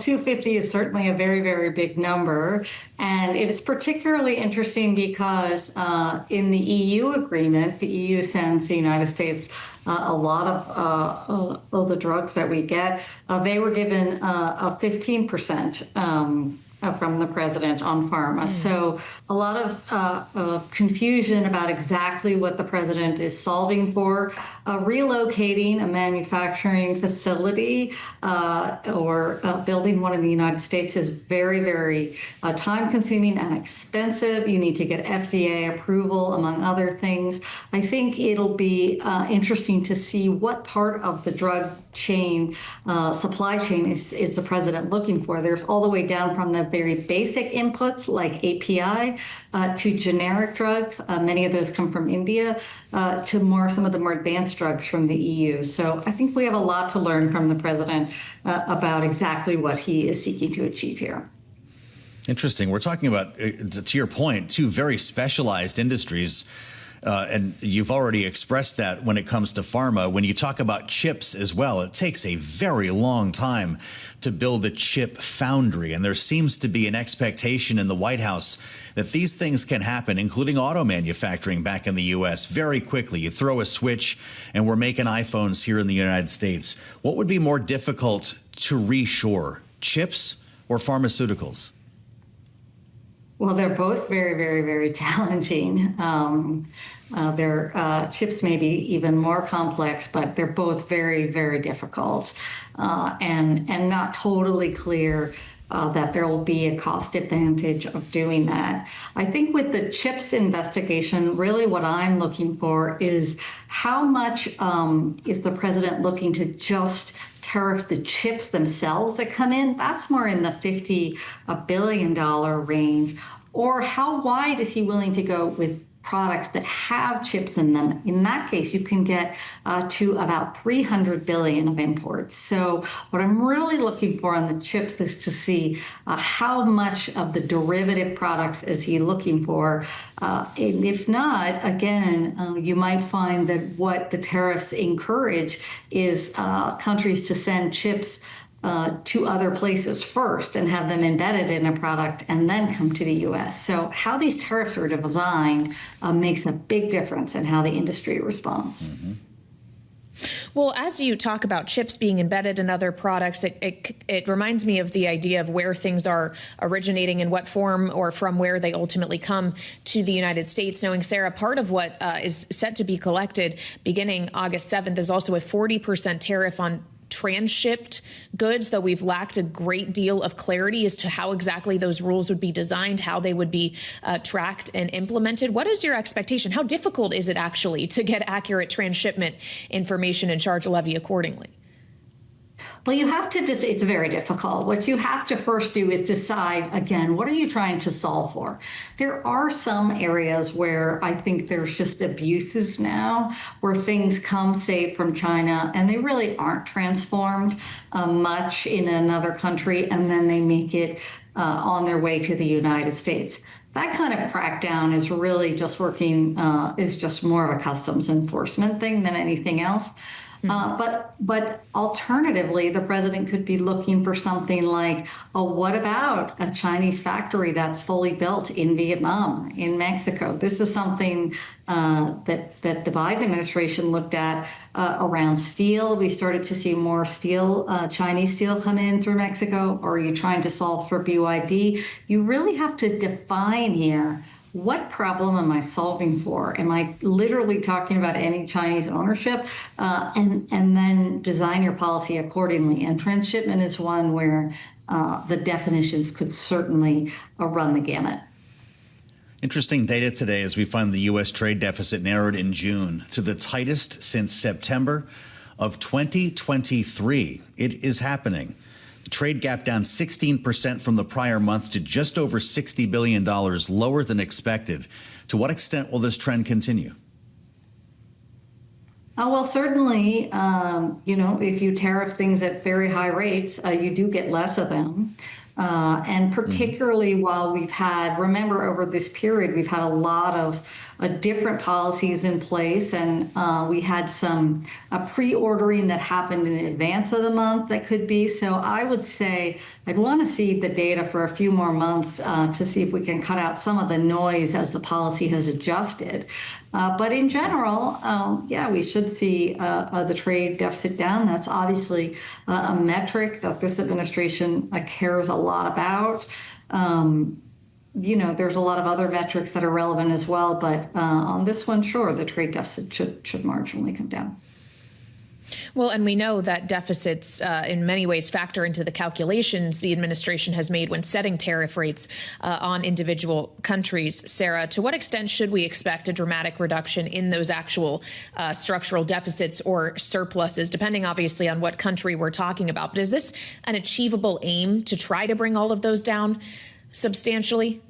250 is certainly a very, very big number. And it is particularly interesting because in the EU agreement, the EU sends the United States a lot of the drugs that we get. They were given a 15% from the president on pharma. So a lot of confusion about exactly what the president is solving for. Relocating a manufacturing facility or building one in the United States is very, very time-consuming and expensive. You need to get FDA approval, among other things. I think it'll be interesting to see what part of the drug chain, supply chain is the president looking for. There's all the way down from the very basic inputs like API to generic drugs. Many of those come from India to some of the more advanced drugs from the EU. So I think we have a lot to learn from the president about exactly what he is seeking to achieve here. Interesting. We're talking about, to your point, two very specialized industries. And you've already expressed that when it comes to pharma. When you talk about chips as well, it takes a very long time to build a chip foundry. And there seems to be an expectation in the White House that these things can happen, including auto manufacturing back in the U.S., very quickly. You throw a switch and we're making iPhones here in the United States. What would be more difficult to reshore, chips or pharmaceuticals? Well, they're both very, very, very challenging. Their chips may be even more complex, but they're both very, very difficult and not totally clear that there will be a cost advantage of doing that. I think with the chips investigation, really what I'm looking for is how much is the president looking to just tariff the chips themselves that come in? That's more in the $50 billion range. Or how wide is he willing to go with products that have chips in them? In that case, you can get to about 300 billion of imports. So what I'm really looking for on the chips is to see how much of the derivative products is he looking for. And if not, again, you might find that what the tariffs encourage is countries to send chips to other places first and have them embedded in a product and then come to the U.S. So how these tariffs are designed makes a big difference in how the industry responds. Mm-hmm. Well, as you talk about chips being embedded in other products, it reminds me of the idea of where things are originating, in what form or from where they ultimately come to the United States. Knowing, Sarah, part of what is set to be collected beginning August 7th is also a 40% tariff on transshipped goods, though we've lacked a great deal of clarity as to how exactly those rules would be designed, how they would be tracked and implemented. What is your expectation? How difficult is it actually to get accurate transshipment information and charge a levy accordingly? Well, you have to it's very difficult. What you have to first do is decide, again, what are you trying to solve for? There are some areas where I think there's just abuses now, where things come, say, from China, and they really aren't transformed much in another country, and then they make it on their way to the United States. That kind of crackdown is really just is just more of a customs enforcement thing than anything else. But alternatively, the president could be looking for something like, what about a Chinese factory that's fully built in Vietnam, in Mexico? This is something that the Biden administration looked at around steel. We started to see more steel, Chinese steel come in through Mexico. Or are you trying to solve for BYD? You really have to define here, what problem am I solving for? Am I literally talking about any Chinese ownership? And then design your policy accordingly. And transshipment is one where the definitions could certainly run the gamut. Interesting data today as we find the U.S. trade deficit narrowed in June to the tightest since September of 2023. It is happening. The trade gap down 16% from the prior month to just over $60 billion, lower than expected. To what extent will this trend continue? Well, certainly, if you tariff things at very high rates, you do get less of them. And particularly while remember over this period, we've had a lot of different policies in place, and we had some pre-ordering that happened in advance of the month that could be. So I would say I'd want to see the data for a few more months to see if we can cut out some of the noise as the policy has adjusted. But in general, yeah, we should see the trade deficit down. That's obviously a metric that this administration cares a lot about. There's a lot of other metrics that are relevant as well, but on this one, sure, the trade deficit should marginally come down. Well, and we know that deficits in many ways factor into the calculations the administration has made when setting tariff rates on individual countries. Sarah, to what extent should we expect a dramatic reduction in those actual structural deficits or surpluses, depending obviously on what country we're talking about? But is this an achievable aim to try to bring all of those down substantially?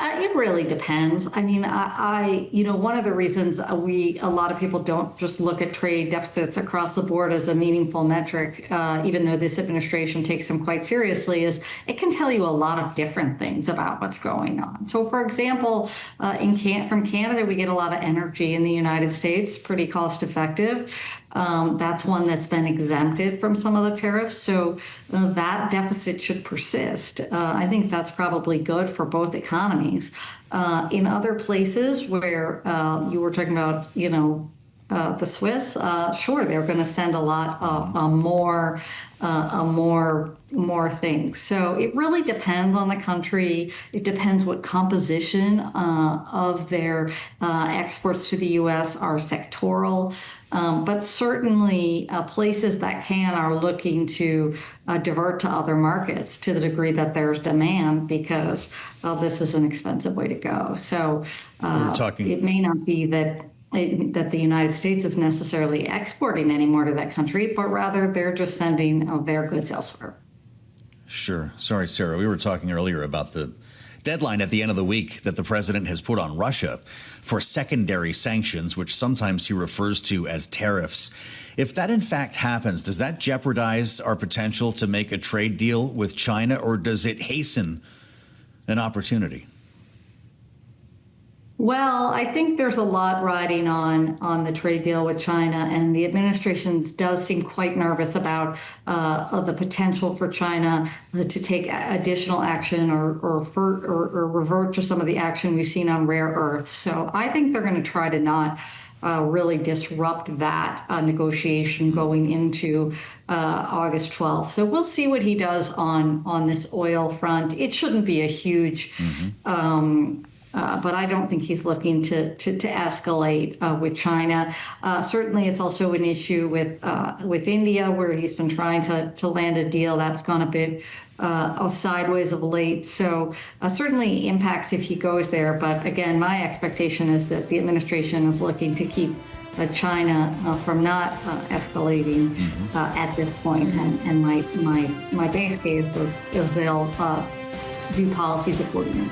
It really depends. I mean, one of the reasons a lot of people don't just look at trade deficits across the board as a meaningful metric, even though this administration takes them quite seriously, is it can tell you a lot of different things about what's going on. So, for example, from Canada, we get a lot of energy in the United States, pretty cost effective. That's one that's been exempted from some of the tariffs. So that deficit should persist. I think that's probably good for both economies. In other places where you were talking about, the Swiss, sure, they're going to send a lot more things. So it really depends on the country. It depends what composition of their exports to the U.S. are sectoral. But certainly places that are looking to divert to other markets to the degree that there's demand, because this is an expensive way to go. So it may not be that the United States is necessarily exporting any more to that country, but rather they're just sending their goods elsewhere. Sure. Sorry, Sarah. We were talking earlier about the deadline at the end of the week that the president has put on Russia for secondary sanctions, which sometimes he refers to as tariffs. If that in fact happens, does that jeopardize our potential to make a trade deal with China, or does it hasten an opportunity? Well, I think there's a lot riding on the trade deal with China, and the administration does seem quite nervous about the potential for China to take additional action or revert to some of the action we've seen on rare earths. So I think they're going to try to not really disrupt that negotiation going into August 12th. So we'll see what he does on this oil front. It shouldn't be a huge but I don't think he's looking to escalate with China. Certainly, it's also an issue with India, where he's been trying to land a deal that's gone a bit sideways of late. So certainly impacts if he goes there. But again, my expectation is that the administration is looking to keep China from not escalating at this point. And my base case is they'll do policies accordingly.